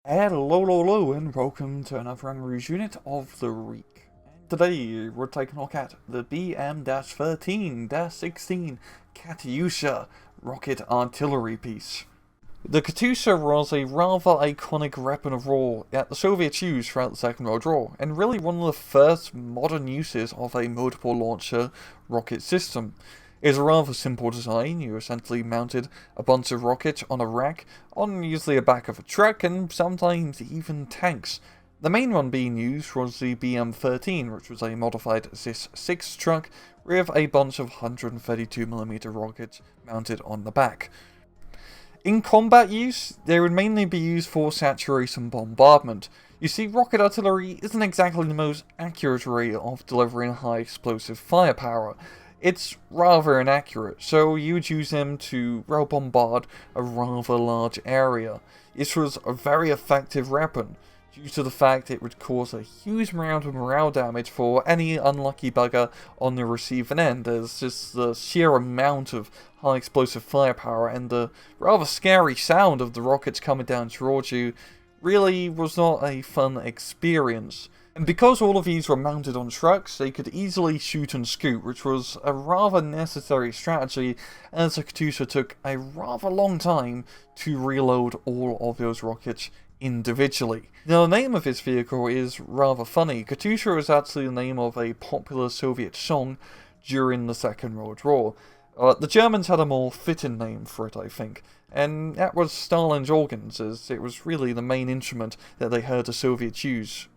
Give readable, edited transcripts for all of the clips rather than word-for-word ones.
Hello, and welcome to another unrushed unit of the week. Today, we're taking a look at the BM-13-16 Katyusha rocket artillery piece. The Katyusha was a rather iconic weapon of war that the Soviets used throughout the Second World War, and really one of the first modern uses of a multiple launcher rocket system. It's a rather simple design. You essentially mounted a bunch of rockets on a rack, on usually the back of a truck, and sometimes even tanks. The main one being used was the BM-13, which was a modified Cis-6 truck with a bunch of 132mm rockets mounted on the back. In combat use, they would mainly be used for saturation bombardment. You see, rocket artillery isn't exactly the most accurate way of delivering high explosive firepower. It's rather inaccurate, so you would use them to bombard a rather large area. This was a very effective weapon, due to the fact it would cause a huge amount of morale damage for any unlucky bugger on the receiving end, as just the sheer amount of high explosive firepower and the rather scary sound of the rockets coming down towards you really was not a fun experience. And because all of these were mounted on trucks, they could easily shoot and scoot, which was a rather necessary strategy, as the Katyusha took a rather long time to reload all of those rockets individually. Now, the name of this vehicle is rather funny. Katyusha is actually the name of a popular Soviet song during the Second World War. The Germans had a more fitting name for it, I think, and that was Stalin's organs, as it was really the main instrument that they heard the Soviets use.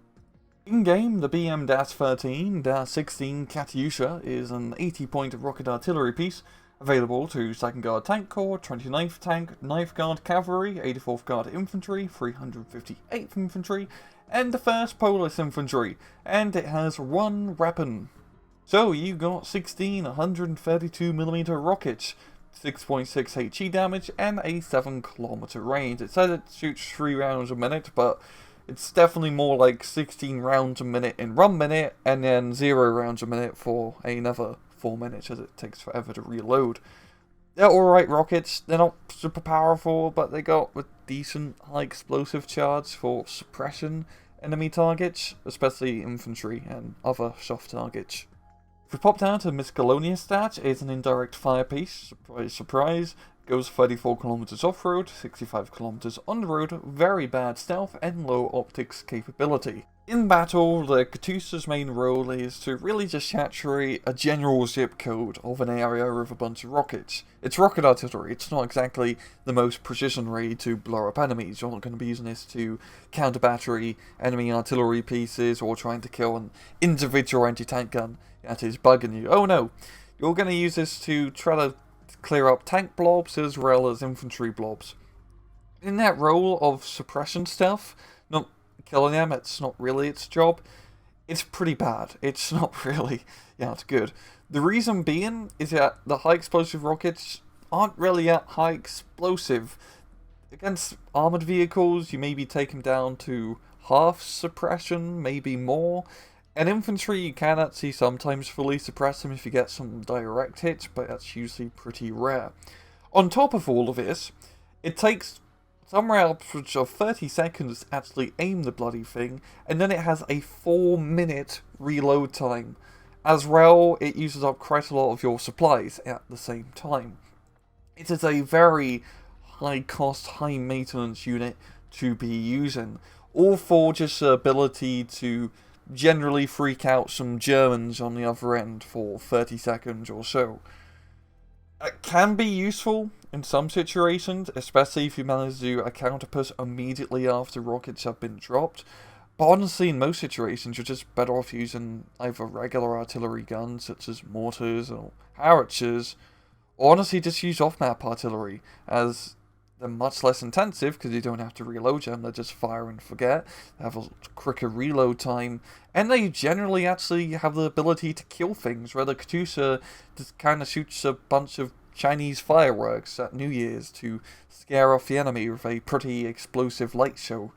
In-game, the BM-13-16 Katyusha is an 80-point rocket artillery piece, available to 2nd Guard Tank Corps, 29th Tank, 9th Guard Cavalry, 84th Guard Infantry, 358th Infantry, and the 1st Polish Infantry, and it has one weapon. So you got 16 132mm rockets, 6.6 HE damage, and a 7km range. It says it shoots 3 rounds a minute, but it's definitely more like 16 rounds a minute in 1 minute, and then 0 rounds a minute for another 4 minutes, as it takes forever to reload. They're alright rockets. They're not super powerful, but they got a decent high explosive charge for suppressing enemy targets, especially infantry and other soft targets. If we pop down to miscellaneous stats, it's an indirect fire piece. Surprise, surprise. Goes 34km off-road, 65km on the road, very bad stealth, and low optics capability. In battle, the Katyusha's main role is to really just saturate a general zip code of an area with a bunch of rockets. It's rocket artillery. It's not exactly the most precision way to blow up enemies. You're not going to be using this to counter battery enemy artillery pieces or trying to kill an individual anti-tank gun that is bugging you. Oh no, you're going to use this to try to clear up tank blobs as well as infantry blobs. In that role of suppression stuff, not killing them, it's not really its job. It's pretty bad. It's not really, it's good. The reason being is that the high explosive rockets aren't really that high explosive. Against armored vehicles, you maybe take them down to half suppression, maybe more. And infantry, you can actually sometimes fully suppress them if you get some direct hits, but that's usually pretty rare. On top of all of this, it takes somewhere upwards of 30 seconds to actually aim the bloody thing, and then it has a 4-minute reload time. As well, it uses up quite a lot of your supplies at the same time. It is a very high cost, high maintenance unit to be using, all for just the ability to generally freak out some Germans on the other end for 30 seconds or so. It can be useful in some situations, especially if you manage to do a counterpush immediately after rockets have been dropped. But honestly, in most situations, you're just better off using either regular artillery guns, such as mortars or howitzers, or honestly just use off-map artillery, as they're much less intensive because you don't have to reload them. They just fire and forget. They have a quicker reload time, and they generally actually have the ability to kill things, where the Katyusha just kind of shoots a bunch of Chinese fireworks at New Year's to scare off the enemy with a pretty explosive light show.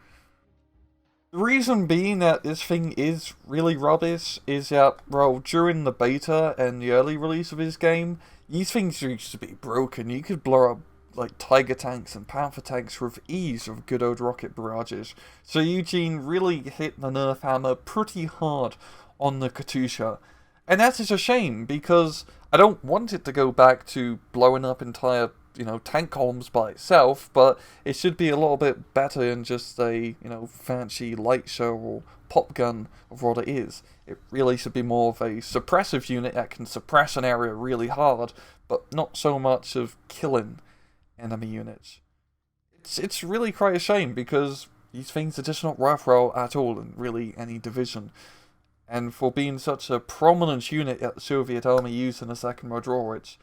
The reason being that this thing is really rubbish is that, well, during the beta and the early release of this game, these things used to be broken. You could blow up like Tiger tanks and Panther tanks with ease with good old rocket barrages. So Eugene really hit the nerf hammer pretty hard on the Katyusha. And that is a shame, because I don't want it to go back to blowing up entire, tank columns by itself, but it should be a little bit better than just a, fancy light show or pop gun of what it is. It really should be more of a suppressive unit that can suppress an area really hard, but not so much of killing enemy units. It's really quite a shame, because these things are just not worthwhile at all in really any division. And for being such a prominent unit that the Soviet army used in the Second World War, it's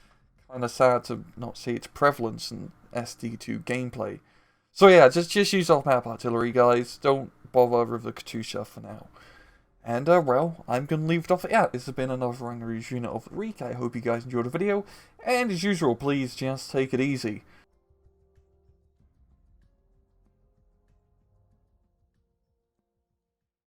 kind of sad to not see its prevalence in SD2 gameplay. So yeah, just use off-map artillery, guys. Don't bother with the Katyusha for now. And, well, I'm going to leave it off at that. This has been another Unreal unit of the week. I hope you guys enjoyed the video. And as usual, please just take it easy.